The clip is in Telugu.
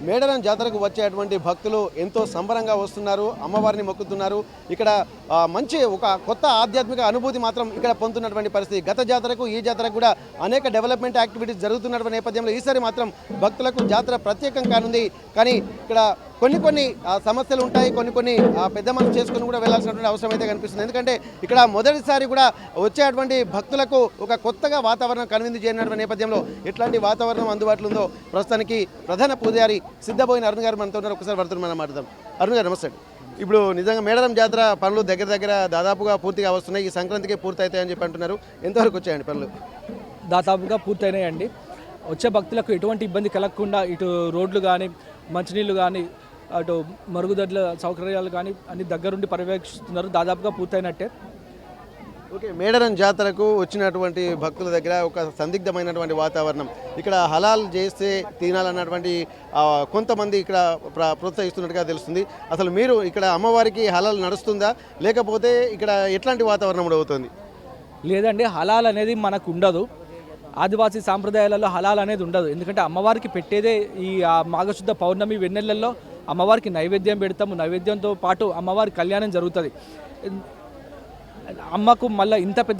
మేడారం జాతరకు వచ్చేటువంటి భక్తులు ఎంతో సంబరంగా వస్తున్నారు, అమ్మవారిని మొక్కుతున్నారు. ఇక్కడ మంచి ఒక కొత్త ఆధ్యాత్మిక అనుభూతి మాత్రం ఇక్కడ పొందుతున్నటువంటి పరిస్థితి. గత జాతరకు ఈ జాతరకు కూడా అనేక డెవలప్మెంట్ యాక్టివిటీస్ జరుగుతున్నటువంటి నేపథ్యంలో ఈసారి మాత్రం భక్తులకు జాతర ప్రత్యేకం కానుంది. కానీ ఇక్కడ కొన్ని సమస్యలు ఉంటాయి, కొన్ని పెద్ద మనసు చేసుకుని కూడా వెళ్లాల్సినటువంటి అవసరం అయితే కనిపిస్తుంది. ఎందుకంటే ఇక్కడ మొదటిసారి కూడా వచ్చేటువంటి భక్తులకు ఒక కొత్తగా వాతావరణం కనువిందు చేయనటువంటి నేపథ్యంలో ఎట్లాంటి వాతావరణం అందుబాటులో ఉందో ప్రస్తుతానికి ప్రధాన పూజారి సిద్ధబోయిన అరుణ్ గారు మనతో ఉన్నారు. ఒకసారి వర్తలు మనం మాట్లాడదాం. అరుణ్ గారు నమస్తే. ఇప్పుడు నిజంగా మేడారం జాతర పనులు దగ్గర దాదాపుగా పూర్తిగా వస్తున్నాయి. ఈ సంక్రాంతికి పూర్తి అవుతాయని చెప్పి అంటున్నారు. ఎంతవరకు వచ్చాయండి పనులు? దాదాపుగా పూర్తయినాయండి. వచ్చే భక్తులకు ఎటువంటి ఇబ్బంది కలగకుండా ఇటు రోడ్లు కానీ, మంచినీళ్ళు కానీ, అటు మరుగుదొడ్ల సౌకర్యాలు కానీ అన్ని దగ్గరుండి పర్యవేక్షిస్తున్నారు. దాదాపుగా పూర్తయినట్టే. ఓకే, మేడారం జాతరకు వచ్చినటువంటి భక్తుల దగ్గర ఒక సందిగ్ధమైనటువంటి వాతావరణం. ఇక్కడ హలాల్ చేస్తే తినాలన్నటువంటి కొంతమంది ఇక్కడ ప్రోత్సహిస్తున్నట్టుగా తెలుస్తుంది. అసలు మీరు ఇక్కడ అమ్మవారికి హలాల్ నడుస్తుందా, లేకపోతే ఇక్కడ ఎట్లాంటి వాతావరణం అవుతుంది? లేదండి, హలాల్ అనేది మనకు ఉండదు. ఆదివాసీ సాంప్రదాయాలలో హలాల్ అనేది ఉండదు. ఎందుకంటే అమ్మవారికి పెట్టేదే ఈ మాఘశుద్ధ పౌర్ణమి వెన్నెలల్లో అమ్మవారికి నైవేద్యం పెడతాము. నైవేద్యంతో పాటు అమ్మవారి కళ్యాణం జరుగుతుంది. అమ్మకు మళ్ళీ ఇంత పెద్ద